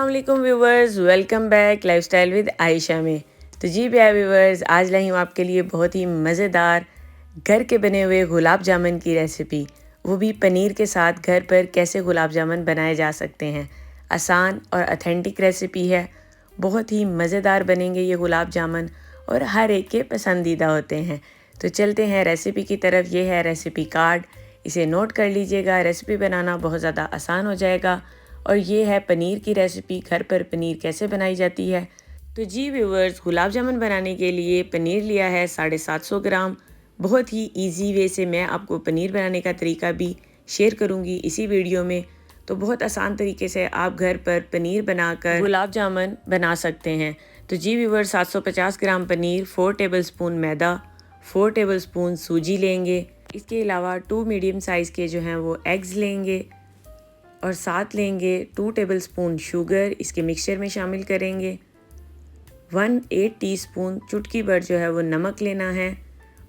अस्सलाम वालेकुम viewers, welcome back lifestyle with Ayesha में। तो जी प्यारे व्यूवर्स, आज लाई हूँ आपके लिए बहुत ही मज़ेदार घर के बने हुए गुलाब जामुन की रेसिपी, वो भी पनीर के साथ। घर पर कैसे गुलाब जामुन बनाए जा सकते हैं, आसान और ऑथेंटिक रेसिपी है। बहुत ही मज़ेदार बनेंगे ये गुलाब जामुन और हर एक के पसंदीदा होते हैं। तो चलते हैं रेसिपी की तरफ। ये है रेसिपी कार्ड, इसे नोट कर लीजिएगा। रेसिपी बनाना बहुत ज़्यादा आसान हो जाएगा। और ये है पनीर की रेसिपी, घर पर पनीर कैसे बनाई जाती है। तो जी व्यूवर्स, गुलाब जामुन बनाने के लिए पनीर लिया है 750 ग्राम। बहुत ही इजी वे से मैं आपको पनीर बनाने का तरीका भी शेयर करूंगी इसी वीडियो में। तो बहुत आसान तरीके से आप घर पर पनीर बनाकर गुलाब जामुन बना सकते हैं। तो जी व्यूवर्स, 750 ग्राम पनीर, 4 टेबलस्पून मैदा, 4 टेबलस्पून सूजी लेंगे। इसके अलावा 2 मीडियम साइज़ के जो हैं वो एग्स लेंगे और साथ लेंगे 2 टेबलस्पून शुगर, इसके मिक्सचर में शामिल करेंगे। 1/8 टीस्पून चुटकी भर जो है वो नमक लेना है।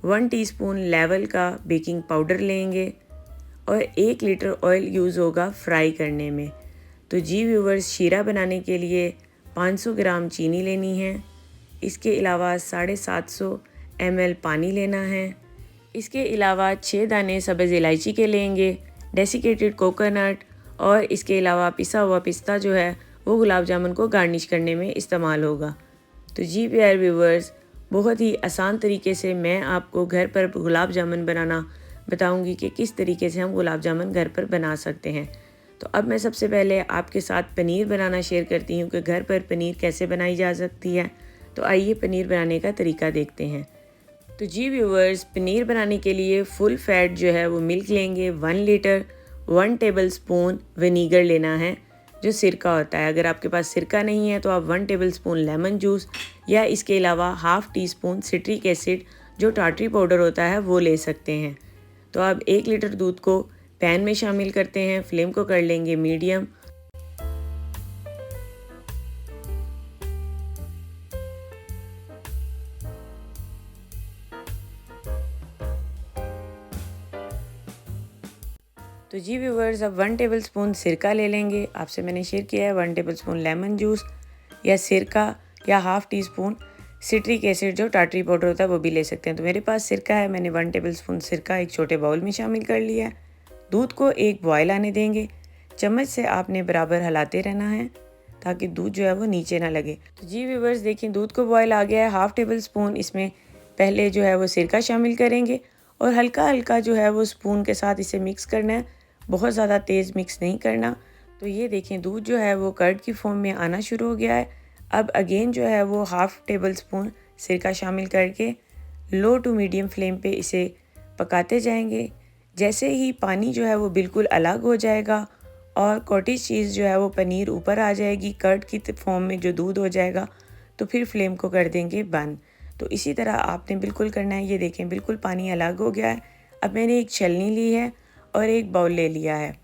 1 टीस्पून लेवल का बेकिंग पाउडर लेंगे और 1 लीटर ऑयल यूज़ होगा फ्राई करने में। तो जी व्यूवर्स, शीरा बनाने के लिए 500 ग्राम चीनी लेनी है। इसके अलावा 750 ml पानी लेना है। इसके अलावा 6 दाने सब्ज़ इलायची के लेंगे, डेसिकेटेड कोकोनट और इसके अलावा पिसा हुआ पिस्ता जो है वो गुलाब जामुन को गार्निश करने में इस्तेमाल होगा। तो जी प्यारे व्यूवर्स, बहुत ही आसान तरीके से मैं आपको घर पर गुलाब जामुन बनाना बताऊंगी कि किस तरीके से हम गुलाब जामुन घर पर बना सकते हैं। तो अब मैं सबसे पहले आपके साथ पनीर बनाना शेयर करती हूँ कि घर पर पनीर कैसे बनाई जा सकती है। तो आइए पनीर बनाने का तरीका देखते हैं। तो जी व्यूवर्स, पनीर बनाने के लिए फुल फैट जो है वो मिल्क लेंगे 1 लीटर। 1 टेबलस्पून विनीगर लेना है जो सिरका होता है। अगर आपके पास सिरका नहीं है तो आप 1 टेबलस्पून लेमन जूस या इसके अलावा half tea spoon citric acid जो टार्टरी पाउडर होता है वो ले सकते हैं। तो अब 1 लीटर दूध को पैन में शामिल करते हैं। फ्लेम को कर लेंगे मीडियम। तो जी व्यूवर्स, अब 1 टेबलस्पून सिरका ले लेंगे। आपसे मैंने शेयर किया है 1 टेबलस्पून लेमन जूस या सिरका या half tea spoon citric acid जो टार्टरी पाउडर होता है वो भी ले सकते हैं। तो मेरे पास सिरका है, मैंने 1 टेबलस्पून सिरका एक छोटे बाउल में शामिल कर लिया है। दूध को एक बॉयल आने देंगे। चम्मच से आपने बराबर हिलाते रहना है ताकि दूध जो है वो नीचे ना लगे। तो जी व्यूवर्स, देखिए दूध को बॉयल आ गया है। हाफ़ टेबल स्पून इसमें पहले जो है वो सिरका शामिल करेंगे और हल्का हल्का जो है वो स्पून के साथ इसे मिक्स करना है, बहुत ज़्यादा तेज़ मिक्स नहीं करना। तो ये देखें दूध जो है वो कर्ड की फॉर्म में आना शुरू हो गया है। अब अगेन जो है वो हाफ़ टेबल स्पून सिरका शामिल करके लो टू मीडियम फ्लेम पे इसे पकाते जाएंगे। जैसे ही पानी जो है वो बिल्कुल अलग हो जाएगा और कॉटेज चीज़ जो है वो पनीर ऊपर आ जाएगी, कर्ड की फॉर्म में जो दूध हो जाएगा, तो फिर फ्लेम को कर देंगे बंद। तो इसी तरह आपने बिल्कुल करना है। ये देखें बिल्कुल पानी अलग हो गया है। अब मैंने एक छलनी ली है और एक बाउल ले लिया है।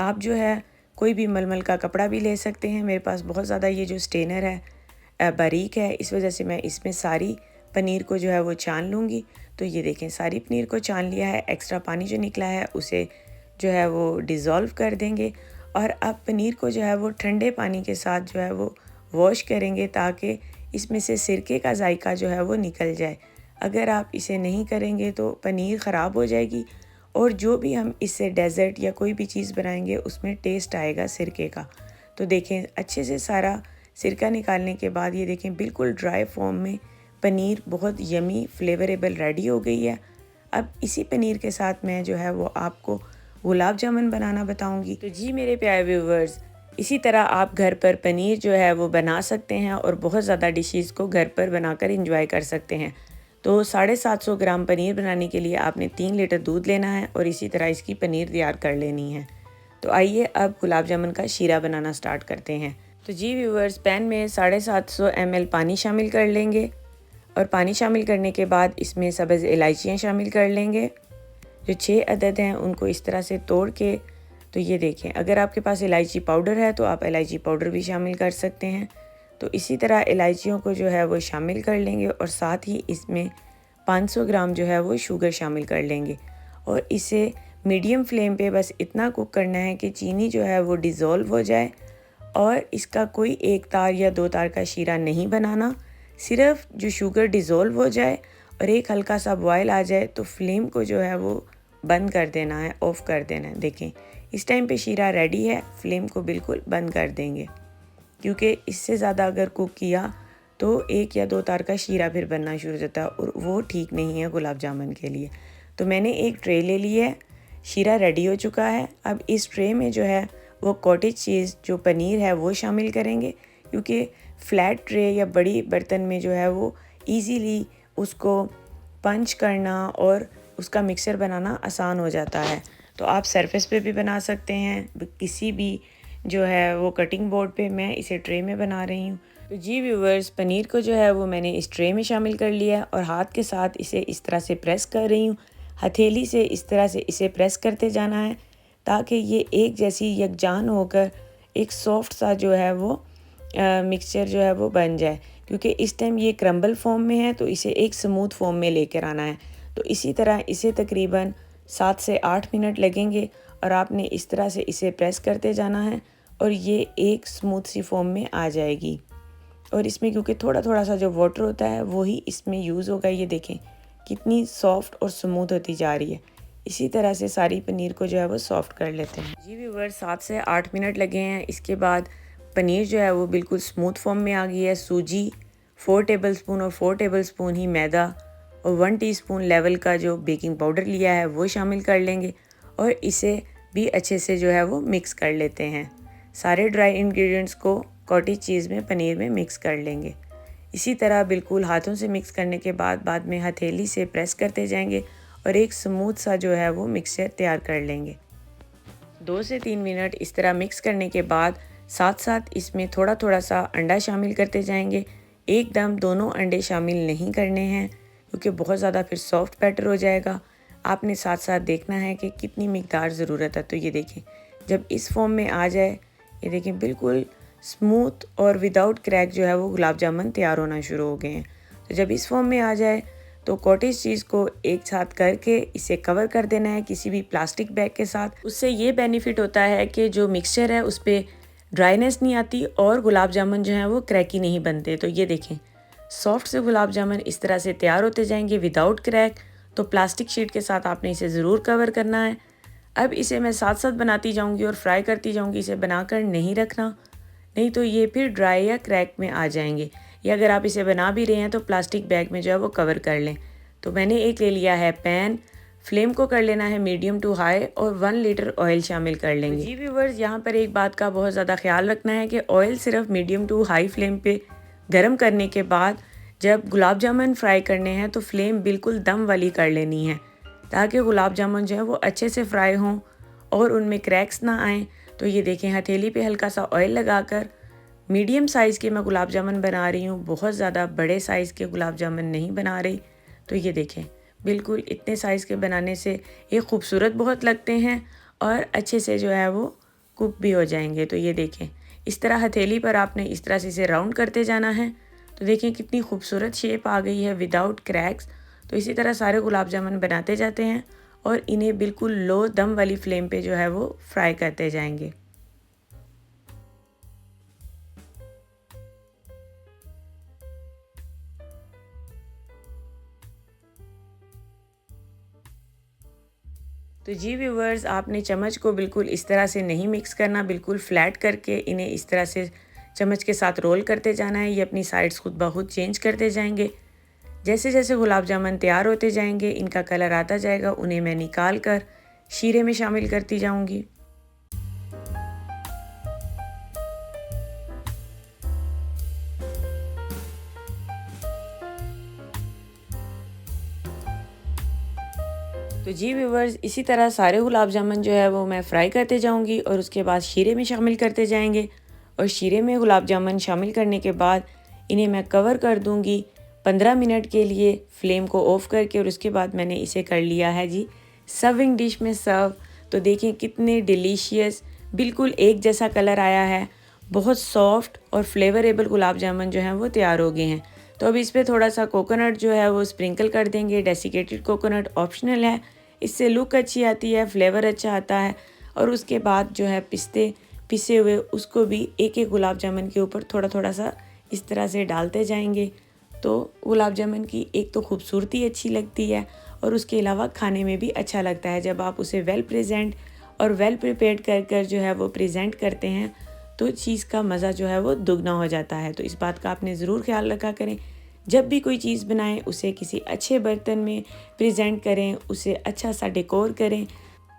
आप जो है कोई भी मलमल का कपड़ा भी ले सकते हैं। मेरे पास बहुत ज़्यादा ये जो स्टेनर है बारीक है, इस वजह से मैं इसमें सारी पनीर को जो है वो छान लूँगी। तो ये देखें सारी पनीर को छान लिया है। एक्स्ट्रा पानी जो निकला है उसे जो है वो डिज़ोल्व कर देंगे और अब पनीर को जो है वो ठंडे पानी के साथ जो है वो वॉश करेंगे ताकि इसमें से सिरके का जायका जो है वो निकल जाए। अगर आप इसे नहीं करेंगे तो पनीर ख़राब हो जाएगी और जो भी हम इससे डेज़र्ट या कोई भी चीज़ बनाएंगे उसमें टेस्ट आएगा सिरके का। तो देखें अच्छे से सारा सिरका निकालने के बाद ये देखें बिल्कुल ड्राई फॉर्म में पनीर बहुत यमी फ्लेवरेबल रेडी हो गई है। अब इसी पनीर के साथ मैं जो है वो आपको गुलाब जामुन बनाना बताऊंगी। तो जी मेरे प्यारे व्यूवर्स, इसी तरह आप घर पर पनीर जो है वो बना सकते हैं और बहुत ज़्यादा डिशेज़ को घर पर बनाकर इंजॉय कर सकते हैं। तो 750 ग्राम पनीर बनाने के लिए आपने 3 लीटर दूध लेना है और इसी तरह इसकी पनीर तैयार कर लेनी है। तो आइए अब गुलाब जामुन का शीरा बनाना स्टार्ट करते हैं। तो जी व्यूवर्स, पैन में 750 ml पानी शामिल कर लेंगे और पानी शामिल करने के बाद इसमें सब्ज़ इलायचियाँ शामिल कर लेंगे। जो 6 अदद हैं उनको इस तरह से तोड़ के, तो ये देखें अगर आपके पास इलायची पाउडर है तो आप इलायची पाउडर भी शामिल कर सकते हैं। तो इसी तरह इलायचियों को जो है वो शामिल कर लेंगे और साथ ही इसमें 500 ग्राम जो है वो शुगर शामिल कर लेंगे और इसे मीडियम फ्लेम पे बस इतना कुक करना है कि चीनी जो है वो डिज़ोल्व हो जाए और इसका कोई एक तार या दो तार का शीरा नहीं बनाना। सिर्फ जो शुगर डिज़ोल्व हो जाए और एक हल्का सा बॉयल आ जाए तो फ्लेम को जो है वो बंद कर देना है, ऑफ़ कर देना है। देखें इस टाइम पे शीरा रेडी है, फ्लेम को बिल्कुल बंद कर देंगे, क्योंकि इससे ज़्यादा अगर कुक किया तो एक या दो तार का शीरा फिर बनना शुरू हो जाता है और वो ठीक नहीं है गुलाब जामुन के लिए। तो मैंने एक ट्रे ले ली है, शीरा रेडी हो चुका है। अब इस ट्रे में जो है वो कॉटेज चीज़ जो पनीर है वो शामिल करेंगे, क्योंकि फ्लैट ट्रे या बड़ी बर्तन में जो है वो इजीली उसको पंच करना और उसका मिक्सर बनाना आसान हो जाता है। तो आप सरफेस पे भी बना सकते हैं, किसी भी जो है वो कटिंग बोर्ड पे। मैं इसे ट्रे में बना रही हूँ। तो जी व्यूवर्स, पनीर को जो है वो मैंने इस ट्रे में शामिल कर लिया और हाथ के साथ इसे इस तरह से प्रेस कर रही हूँ। हथेली से इस तरह से इसे प्रेस करते जाना है ताकि ये एक जैसी यकजान होकर एक सॉफ्ट सा जो है वो मिक्सचर जो है वो बन जाए, क्योंकि इस टाइम ये क्रम्बल फॉर्म में है तो इसे एक स्मूथ फॉर्म में लेकर आना है। तो इसी तरह इसे तकरीबन 7 से 8 मिनट लगेंगे और आपने इस तरह से इसे प्रेस करते जाना है और ये एक स्मूथ सी फॉर्म में आ जाएगी। और इसमें क्योंकि थोड़ा थोड़ा सा जो वाटर होता है वही इसमें यूज़ होगा। ये देखें कितनी सॉफ्ट और स्मूथ होती जा रही है। इसी तरह से सारी पनीर को जो है वो सॉफ्ट कर लेते हैं। जी व्यूअर्स, 7 से 8 मिनट लगे हैं। इसके बाद पनीर जो है वो बिल्कुल स्मूथ फॉर्म में आ गई है। सूजी 4 टेबलस्पून और 4 टेबलस्पून ही मैदा और 1 टीस्पून लेवल का जो बेकिंग पाउडर लिया है वो शामिल कर लेंगे और इसे भी अच्छे से जो है वो मिक्स कर लेते हैं। सारे ड्राई इंग्रेडिएंट्स को कॉटेज चीज़ में पनीर में मिक्स कर लेंगे। इसी तरह बिल्कुल हाथों से मिक्स करने के बाद में हथेली से प्रेस करते जाएंगे और एक स्मूथ सा जो है वो मिक्सचर तैयार कर लेंगे। 2 से 3 मिनट इस तरह मिक्स करने के बाद साथ साथ इसमें थोड़ा थोड़ा सा अंडा शामिल करते जाएंगे। एकदम दोनों अंडे शामिल नहीं करने हैं, क्योंकि बहुत ज़्यादा फिर सॉफ्ट बैटर हो जाएगा। आपने साथ साथ देखना है कि कितनी मिकदार ज़रूरत है। तो ये देखें जब इस फॉर्म में आ जाए, ये देखें बिल्कुल स्मूथ और विदाउट क्रैक जो है वो गुलाब जामुन तैयार होना शुरू हो गए हैं। तो जब इस फॉर्म में आ जाए तो कॉटेज चीज़ को एक साथ करके इसे कवर कर देना है किसी भी प्लास्टिक बैग के साथ। उससे ये बेनिफिट होता है कि जो मिक्सचर है उस पर ड्राइनेस नहीं आती और गुलाब जामुन जो है वो क्रैकी नहीं बनते। तो ये देखें सॉफ्ट से गुलाब जामुन इस तरह से तैयार होते जाएंगे विदाउट क्रैक। तो प्लास्टिक शीट के साथ आपने इसे ज़रूर कवर करना है। अब इसे मैं साथ साथ बनाती जाऊंगी और फ्राई करती जाऊंगी। इसे बनाकर नहीं रखना, नहीं तो ये फिर ड्राई या क्रैक में आ जाएंगे। या अगर आप इसे बना भी रहे हैं तो प्लास्टिक बैग में जो है वो कवर कर लें। तो मैंने एक ले लिया है पैन, फ्लेम को कर लेना है मीडियम टू हाई और 1 लीटर ऑयल शामिल कर लेंगे। जी व्यूअर्स, यहाँ पर एक बात का बहुत ज़्यादा ख्याल रखना है कि ऑयल सिर्फ मीडियम टू हाई फ्लेम पे गर्म करने के बाद जब गुलाब जामुन फ्राई करने हैं तो फ्लेम बिल्कुल दम वाली कर लेनी है, ताकि गुलाब जामुन जो है वो अच्छे से फ्राई हों और उनमें क्रैक्स ना आएँ। तो ये देखें हथेली पे हल्का सा ऑयल लगाकर मीडियम साइज़ के मैं गुलाब जामुन बना रही हूँ, बहुत ज़्यादा बड़े साइज़ के गुलाब जामुन नहीं बना रही। तो ये देखें बिल्कुल इतने साइज़ के बनाने से ये खूबसूरत बहुत लगते हैं और अच्छे से जो है वो कुक भी हो जाएंगे। तो ये देखें इस तरह हथेली पर आपने इस तरह से इसे राउंड करते जाना है। तो देखें कितनी खूबसूरत शेप आ गई है विदाउट क्रैक्स। तो इसी तरह सारे गुलाब जामुन बनाते जाते हैं और इन्हें बिल्कुल लो दम वाली फ्लेम पे जो है वो फ्राई करते जाएंगे। तो जी व्यूवर्स, आपने चम्मच को बिल्कुल इस तरह से नहीं मिक्स करना, बिल्कुल फ्लैट करके इन्हें इस तरह से चम्मच के साथ रोल करते जाना है। ये अपनी साइड्स खुद ब खुद चेंज करते जाएंगे। जैसे जैसे गुलाब जामुन तैयार होते जाएंगे, इनका कलर आता जाएगा, उन्हें मैं निकाल कर शीरे में शामिल करती जाऊंगी। तो जी व्यूवर्स, इसी तरह सारे गुलाब जामुन जो है वो मैं फ्राई करते जाऊंगी और उसके बाद शीरे में शामिल करते जाएंगे। और शीरे में गुलाब जामुन शामिल करने के बाद इन्हें मैं कवर कर दूंगी 15 मिनट के लिए फ्लेम को ऑफ करके। और उसके बाद मैंने इसे कर लिया है जी सर्विंग डिश में सर्व। तो देखें कितने डिलीशियस, बिल्कुल एक जैसा कलर आया है, बहुत सॉफ्ट और फ्लेवरेबल गुलाब जामुन जो हैं वो तैयार हो गए हैं। तो अब इस पर थोड़ा सा कोकोनट जो है वो स्प्रिंकल कर देंगे। डेसिकेटेड कोकोनट ऑप्शनल है, इससे लुक अच्छी आती है, फ्लेवर अच्छा आता है। और उसके बाद जो है पिस्ते पिसे हुए उसको भी एक एक गुलाब जामुन के ऊपर थोड़ा थोड़ा सा इस तरह से डालते जाएंगे। तो गुलाब जामुन की एक तो खूबसूरती अच्छी लगती है और उसके अलावा खाने में भी अच्छा लगता है। जब आप उसे वेल प्रेजेंट और वेल प्रिपेयर्ड कर कर जो है वो प्रेजेंट करते हैं तो चीज़ का मज़ा जो है वो दुगना हो जाता है। तो इस बात का आपने ज़रूर ख्याल रखा करें, जब भी कोई चीज़ बनाएं उसे किसी अच्छे बर्तन में प्रेजेंट करें, उसे अच्छा सा डेकोर करें।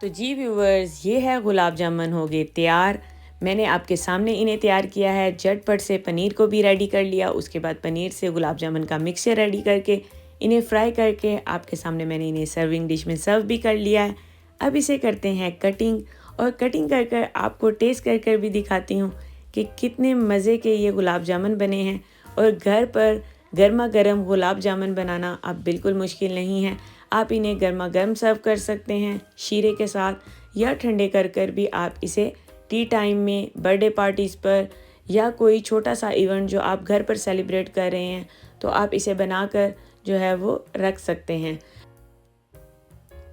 तो जी व्यूवर्स, ये है गुलाब जामुन हो गए तैयार। मैंने आपके सामने इन्हें तैयार किया है। झटपट से पनीर को भी रेडी कर लिया, उसके बाद पनीर से गुलाब जामुन का मिक्सचर रेडी करके इन्हें फ्राई करके आपके सामने मैंने इन्हें सर्विंग डिश में सर्व भी कर लिया है। अब इसे करते हैं कटिंग, और कटिंग कर कर आपको टेस्ट कर कर भी दिखाती हूँ कि कितने मज़े के ये गुलाब जामुन बने हैं। और घर पर गर्मा गर्म गुलाब जामुन बनाना अब बिल्कुल मुश्किल नहीं है। आप इन्हें गर्मा गर्म सर्व कर सकते हैं शीरे के साथ, या ठंडे कर कर भी आप इसे टी टाइम में, बर्थडे पार्टीज़ पर, या कोई छोटा सा इवेंट जो आप घर पर सेलिब्रेट कर रहे हैं तो आप इसे बनाकर जो है वो रख सकते हैं।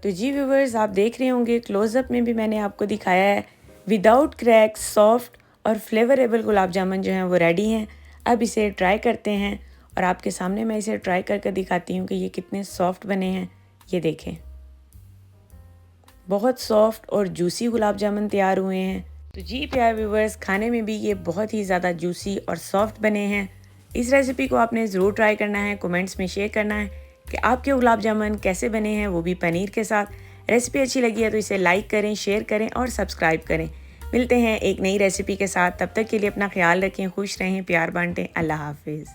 तो जी व्यूवर्स, आप देख रहे होंगे क्लोज़अप में भी मैंने आपको दिखाया है विदाउट क्रैक सॉफ्ट और फ्लेवरेबल गुलाब जामुन जो हैं वो रेडी हैं। अब इसे ट्राई करते हैं और आपके सामने मैं इसे ट्राई करके दिखाती हूँ कि ये कितने सॉफ्ट बने हैं। ये देखें, बहुत सॉफ्ट और जूसी गुलाब जामुन तैयार हुए हैं। तो जी प्यारे व्यूवर्स, खाने में भी ये बहुत ही ज़्यादा जूसी और सॉफ्ट बने हैं। इस रेसिपी को आपने ज़रूर ट्राई करना है, कमेंट्स में शेयर करना है कि आपके गुलाब जामुन कैसे बने हैं, वो भी पनीर के साथ। रेसिपी अच्छी लगी है तो इसे लाइक करें, शेयर करें और सब्सक्राइब करें। मिलते हैं एक नई रेसिपी के साथ, तब तक के लिए अपना ख्याल रखें, खुश रहें, प्यार बांटें। अल्लाह हाफिज़।